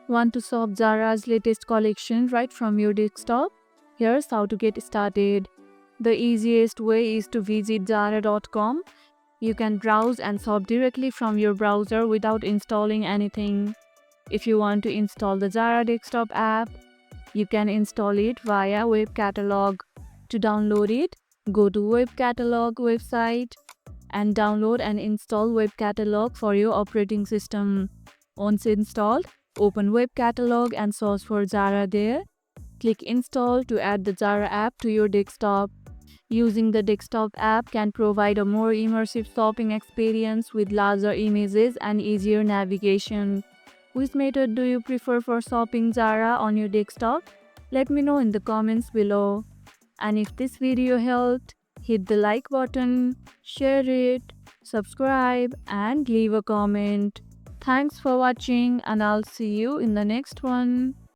Want to shop Zara's latest collection right from your desktop? Here's how to get started. The easiest way is to visit Zara.com. You can browse and shop directly from your browser without installing anything. If you want to install the Zara desktop app, you can install it via WebCatalog. To download it, go to WebCatalog website and download and install WebCatalog for your operating system. Once installed, open WebCatalog and search for Zara there. Click Install to add the Zara app to your desktop. Using the desktop app can provide a more immersive shopping experience with larger images and easier navigation. Which method do you prefer for shopping Zara on your desktop? Let me know in the comments below. And if this video helped, hit the like button, share it, subscribe and leave a comment. Thanks for watching and I'll see you in the next one.